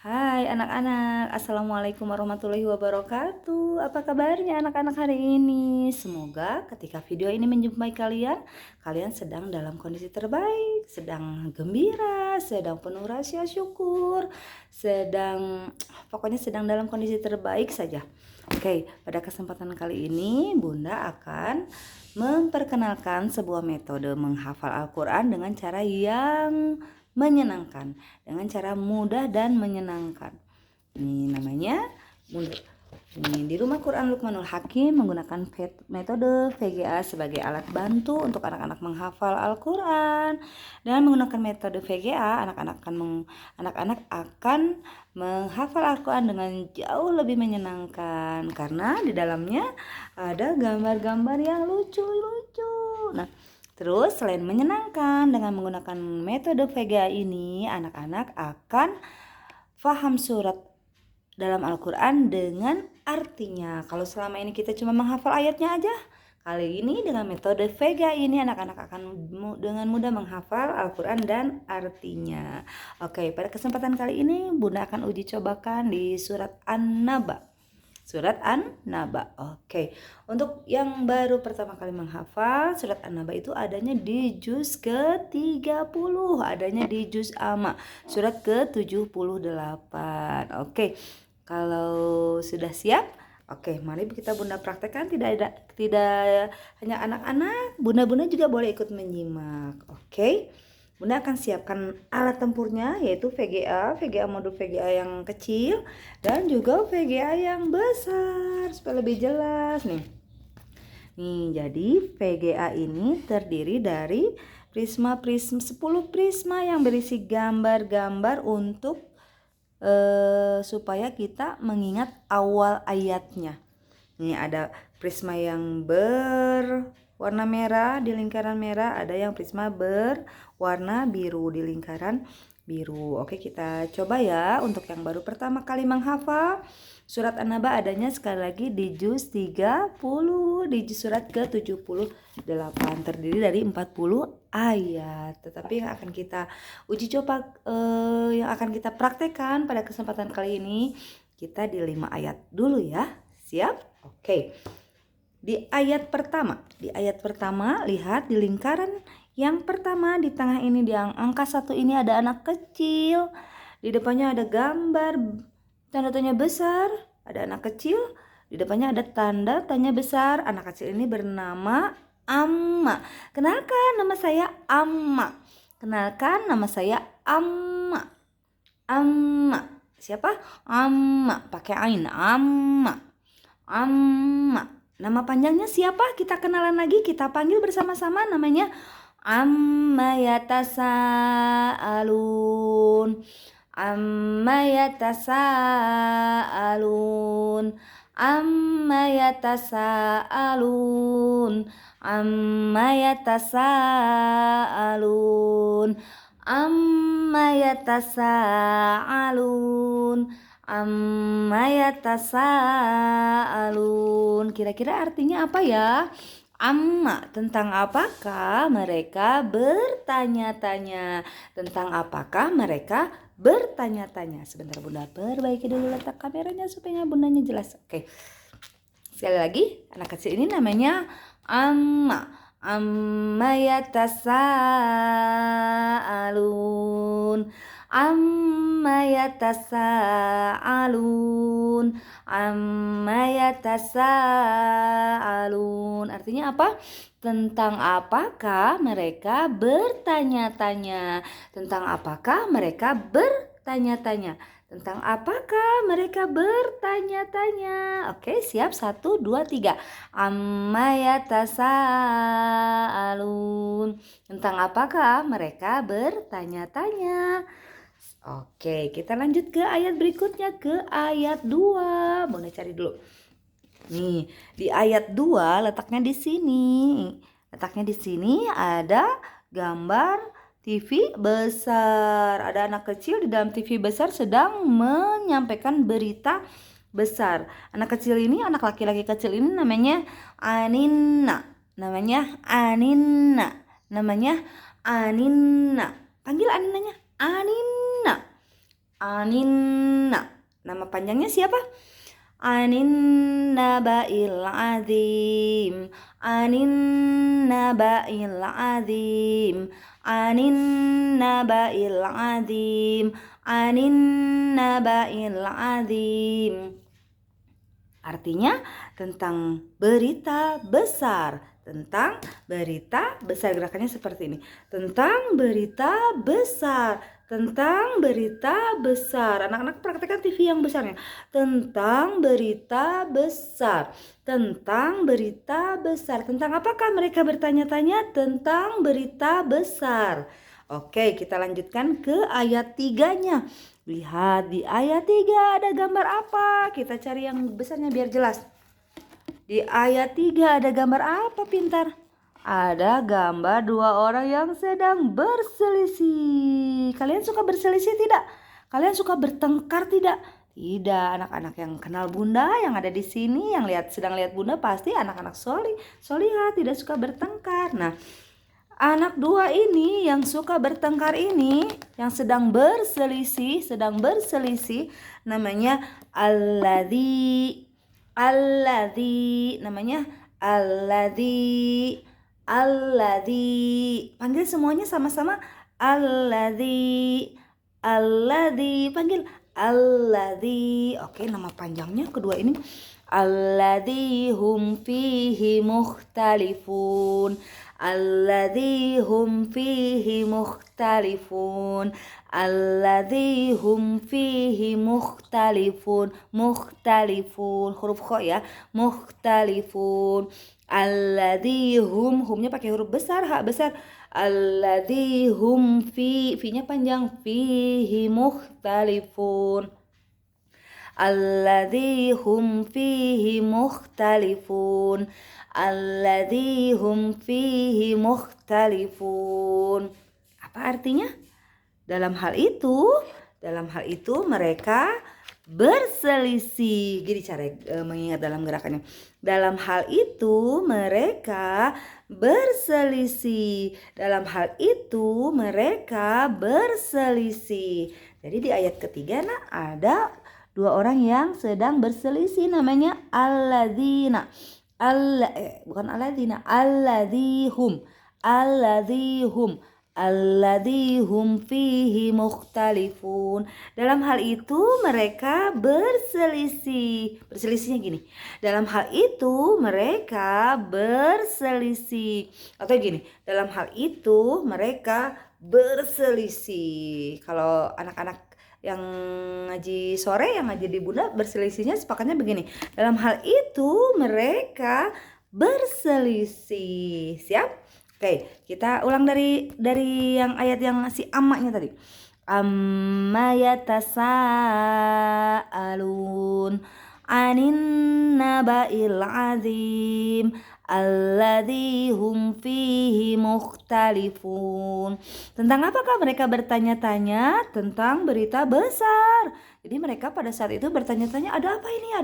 Hai anak-anak, Assalamualaikum warahmatullahi wabarakatuh. Apa kabarnya anak-anak hari ini? Semoga ketika video ini menjumpai kalian, kalian sedang dalam kondisi terbaik, sedang gembira, sedang penuh rasa syukur, pokoknya sedang dalam kondisi terbaik saja. Oke, pada kesempatan kali ini Bunda akan memperkenalkan sebuah metode menghafal Al-Quran dengan cara yang menyenangkan, dengan cara mudah dan menyenangkan. Ini namanya ini di Rumah Quran Luqmanul Hakim menggunakan metode VGA sebagai alat bantu untuk anak-anak menghafal Al-Quran. Dengan menggunakan metode VGA, anak-anak akan menghafal Al-Quran dengan jauh lebih menyenangkan karena di dalamnya ada gambar-gambar yang lucu-lucu. Nah, terus selain menyenangkan, dengan menggunakan metode VGA ini, anak-anak akan paham surat dalam Al-Quran dengan artinya. Kalau selama ini kita cuma menghafal ayatnya aja, kali ini dengan metode VGA ini anak-anak akan dengan mudah menghafal Al-Quran dan artinya. Oke, pada kesempatan kali ini Bunda akan uji cobakan di surat An-Naba. Surat An-Naba. Oke. Untuk yang baru pertama kali menghafal, surat An-Naba itu adanya di juz ke-30, adanya di juz Amma, surat ke-78. Oke. Kalau sudah siap, oke, mari kita Bunda praktekkan. Tidak hanya anak-anak, Bunda-bunda juga boleh ikut menyimak. Oke. Bunda akan siapkan alat tempurnya, yaitu VGA modul VGA yang kecil dan juga VGA yang besar supaya lebih jelas nih. Jadi VGA ini terdiri dari 10 prisma yang berisi gambar-gambar untuk supaya kita mengingat awal ayatnya. Ini ada prisma yang berwarna merah di lingkaran merah, ada yang prisma berwarna biru di lingkaran biru. Oke, kita coba ya untuk yang baru pertama kali menghafal. Surat An-Naba adanya sekali lagi di juz 30, di surat ke-78, terdiri dari 40 ayat. Tetapi yang akan kita uji coba, yang akan kita praktekkan pada kesempatan kali ini, kita di 5 ayat dulu ya. Siap? Oke. Di ayat pertama lihat di lingkaran yang pertama di tengah ini, di angka 1 ini ada anak kecil. Di depannya ada gambar tanda tanya besar, ada anak kecil. Di depannya ada tanda tanya besar. Anak kecil ini bernama Amma. Kenalkan, nama saya Amma. Kenalkan, nama saya Amma. Amma. Siapa? Amma. Pakai ain. Amma. Amma. Nama panjangnya siapa? Kita kenalan lagi, kita panggil bersama-sama, namanya Amma yatasaalun. Amma yatasaalun. Amma yatasaalun. Amma yatasaalun. Amma yatasaalun. Amma yatasaalun. Kira-kira artinya apa ya? Amma, tentang apakah mereka bertanya-tanya? Tentang apakah mereka bertanya-tanya? Sebentar Bunda perbaiki dulu letak kameranya supaya Bundanya jelas. Oke. Sekali lagi, anak kecil ini namanya Amma. Amma yatasaalun. Amma yatasaalun. Amma yatasaalun. Artinya apa? Tentang apakah mereka bertanya-tanya? Tentang apakah mereka bertanya-tanya? Tentang apakah mereka bertanya-tanya? Oke, siap? 1, 2, 3. Amma yatasaalun. Tentang apakah mereka bertanya-tanya? Oke, kita lanjut ke ayat berikutnya, ke ayat 2. Boleh cari dulu. Nih, di ayat 2 letaknya di sini. Letaknya di sini ada gambar TV besar. Ada anak kecil di dalam TV besar sedang menyampaikan berita besar. Anak kecil ini, anak laki-laki kecil ini namanya Anina. Namanya Anina. Namanya Anina. Panggil Aninanya. Anina. Aninna. Nama panjangnya siapa? Anin naba'il azim. Anin naba'il azim. Anin naba'il azim. Anin naba'il azim. Artinya tentang berita besar. Tentang berita besar. Gerakannya seperti ini. Tentang berita besar. Tentang berita besar. Anak-anak praktekkan TV yang besarnya. Tentang berita besar. Tentang berita besar. Tentang apakah mereka bertanya-tanya? Tentang berita besar. Oke, kita lanjutkan ke ayat 3-nya. Lihat di ayat 3 ada gambar apa? Kita cari yang besarnya biar jelas. Di ayat 3 ada gambar apa, Pintar? Ada gambar dua orang yang sedang berselisih. Kalian suka berselisih tidak? Kalian suka bertengkar tidak? Tidak, anak-anak yang kenal Bunda yang ada di sini, yang sedang lihat Bunda pasti anak-anak solihah, tidak suka bertengkar. Nah, anak dua ini yang suka bertengkar ini, yang sedang berselisih, namanya alladzi. Namanya alladzi. Panggil semuanya sama-sama. Alladzi. Panggil alladzi. Oke, nama panjangnya kedua ini. Alladzi hum fihi mukhtalifun. Alladzi hum fihi mukhtalifun. Alladzi hum fihi mukhtalifun. Huruf kha ya. Mukhtalifun. Alladzi humnya pakai huruf besar, ha besar. Alladzi hum fi-nya panjang. Fihi mukhtalifun. Alladzi hum fihi mukhtalifun. Alladzi hum fihi mukhtalifun. Apa artinya? Dalam hal itu mereka berselisih. Gini cara mengingat dalam gerakannya. Dalam hal itu mereka berselisih. Dalam hal itu mereka berselisih. Jadi di ayat ketiga ada dua orang yang sedang berselisih, namanya alladzina. Bukan alladzina, alladzihum. Alladzihum fihi mukhtalifun. Dalam hal itu mereka berselisih. Berselisihnya gini. Dalam hal itu mereka berselisih. Atau gini, dalam hal itu mereka berselisih. Kalau anak-anak yang ngaji sore, yang ngaji di Bunda, berselisihnya sepakatnya begini. Dalam hal itu mereka berselisih. Siap? Oke, kita ulang dari yang ayat yang si amaknya tadi. Amma yatasaalun anin naba'il azim alladzi hum fihi mukhtalifun. Tentang apakah mereka bertanya-tanya? Tentang berita besar. Jadi mereka pada saat itu bertanya-tanya, ada apa ini?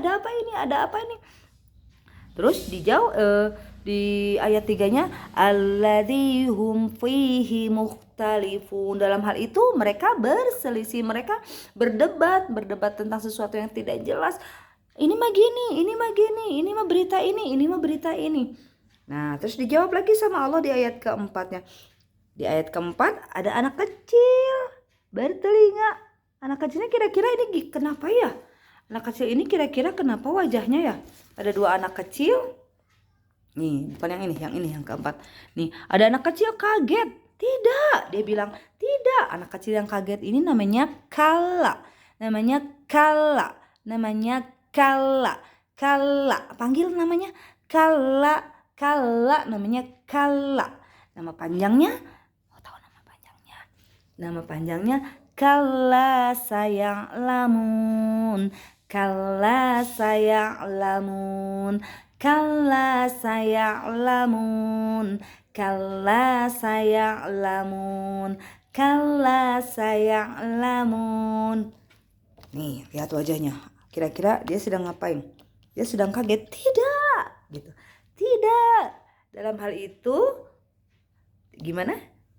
Terus dijawab di ayat 3-nya alladzi hum fihi mukhtalifun. Dalam hal itu mereka berselisih, mereka berdebat tentang sesuatu yang tidak jelas. Ini mah gini, ini mah berita ini. Nah, terus dijawab lagi sama Allah di ayat keempatnya. Di ayat keempat ada anak kecil bertelinga. Anak kecilnya kira-kira ini kenapa ya? Anak kecil ini kira-kira kenapa wajahnya ya? Ada dua anak kecil. Nih, bukan yang keempat. Nih, ada anak kecil kaget. Tidak, dia bilang, tidak. Anak kecil yang kaget ini namanya kala. Panggil namanya kala. Namanya kala. Nama panjangnya? Mau tahu nama panjangnya? Nama panjangnya kala saya'lamun. Kala saya'lamun. Nih, lihat wajahnya. Kira-kira dia sedang ngapain? Dia sedang kaget? Tidak, gitu. Tidak. Dalam hal itu gimana?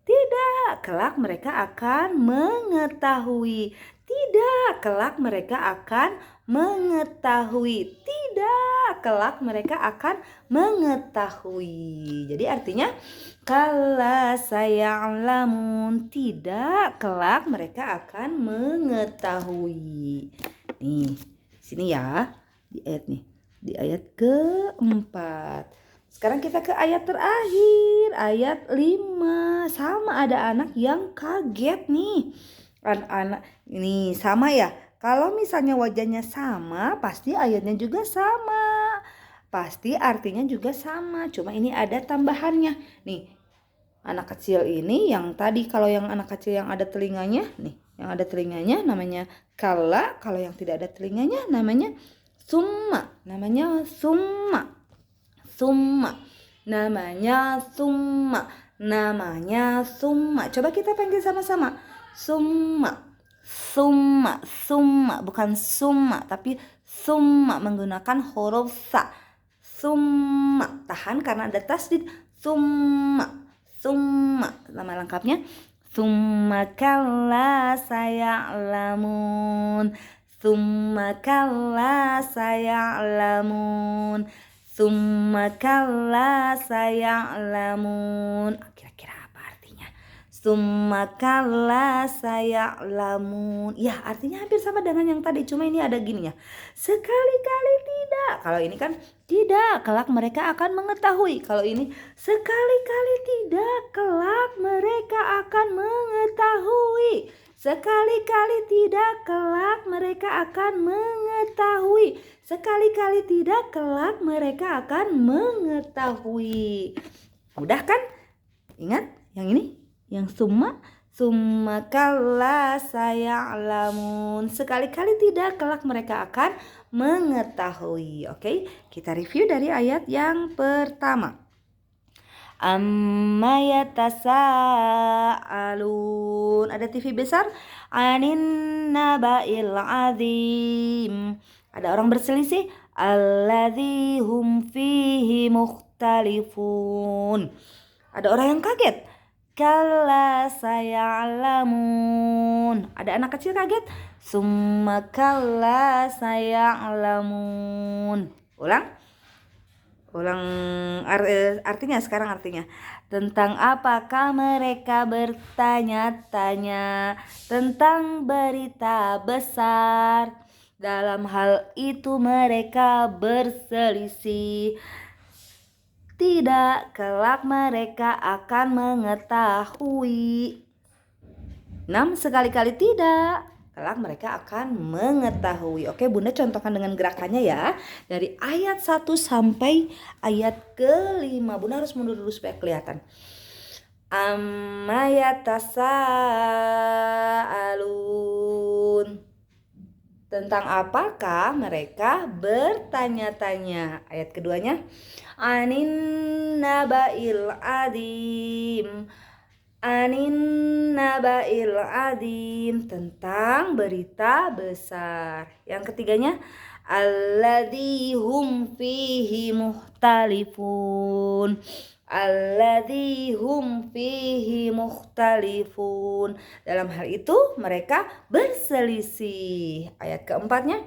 Tidak. Tidak, kelak mereka akan mengetahui. Tidak, kelak mereka akan mengetahui. Tidak, kelak mereka akan mengetahui. Jadi artinya kala saya'lamun. Tidak, kelak mereka akan mengetahui. Nih, sini ya, di ayat nih. Di ayat keempat. Sekarang kita ke ayat terakhir, ayat 5. Sama ada anak yang kaget nih. Anak-anak ini sama ya. Kalau misalnya wajahnya sama, pasti ayatnya juga sama. Pasti artinya juga sama. Cuma ini ada tambahannya. Nih, anak kecil ini yang tadi kalau yang anak kecil yang ada telinganya, nih, yang ada telinganya namanya kala. Kalau yang tidak ada telinganya namanya summa. Namanya summa. Summa, namanya summa, namanya summa. Coba kita panggil sama-sama. Summa, summa, summa. Bukan summa, tapi summa menggunakan huruf sa. Summa, tahan karena ada tasdid. Summa, summa. Nama lengkapnya summa kalla saya'lamun. Summa kalla saya'lamun. Summa kalla saya'lamun. Kira-kira apa artinya? Summa kalla saya'lamun. Ya, artinya hampir sama dengan yang tadi, cuma ini ada gini ya. Sekali-kali tidak. Kalau ini kan tidak, kelak mereka akan mengetahui. Kalau ini sekali-kali tidak, kelak mereka akan mengetahui. Sekali-kali tidak, kelak mereka akan mengetahui. Sekali-kali tidak, kelak mereka akan mengetahui. Mudah kan? Ingat yang ini? Yang summa? Summa kalla saya'lamun. Sekali-kali tidak, kelak mereka akan mengetahui. Oke, kita review dari ayat yang pertama. Amma yatasa'alun. Ada TV besar. Anin naba'il azim. Ada orang berselisih. Alladzi hum fihi mukhtalifun. Ada orang yang kaget. Kalla saya'lamun. Ada anak kecil kaget. Summa kalla saya'lamun. Ulang artinya sekarang artinya. Tentang apakah mereka bertanya-tanya tentang berita besar. Dalam hal itu mereka berselisih. Tidak, kelak mereka akan mengetahui. 6. Sekali-kali tidak, kelak mereka akan mengetahui. Oke, Bunda contohkan dengan gerakannya ya. Dari ayat 1 sampai ayat ke-5. Bunda harus mundur dulu supaya kelihatan. Amma yatasa'alun. Tentang apakah mereka bertanya-tanya. Ayat keduanya. Anin naba'il adim. Anin naba'il adim. Tentang berita besar. Yang ketiganya. Alladzi hum fihi mukhtalifun. Alladzi hum fihi mukhtalifun. Dalam hal itu mereka berselisih. Ayat keempatnya.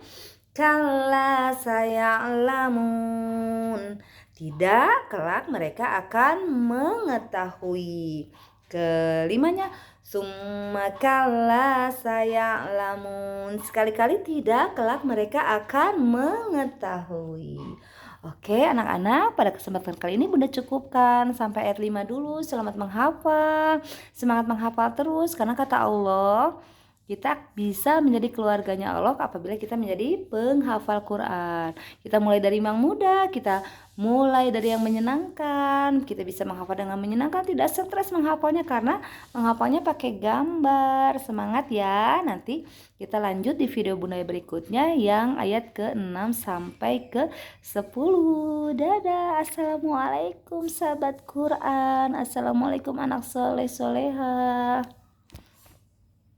Kalla saya'lamun. Tidak, kelak mereka akan mengetahui. Kelimanya, summa kalla saya'lamun. Sekali-kali tidak, kelak mereka akan mengetahui. Oke anak-anak, pada kesempatan kali ini Bunda cukupkan sampai ayat 5 dulu. Selamat menghafal. Semangat menghafal terus karena kata Allah, kita bisa menjadi keluarganya Allah apabila kita menjadi penghafal Quran. Kita mulai dari yang mudah, kita mulai dari yang menyenangkan. Kita bisa menghafal dengan menyenangkan, tidak stres menghafalnya karena menghafalnya pakai gambar. Semangat ya. Nanti kita lanjut di video Bunda berikutnya yang ayat ke-6 sampai ke-10. Dadah. Assalamualaikum sahabat Quran. Assalamualaikum anak soleh soleha.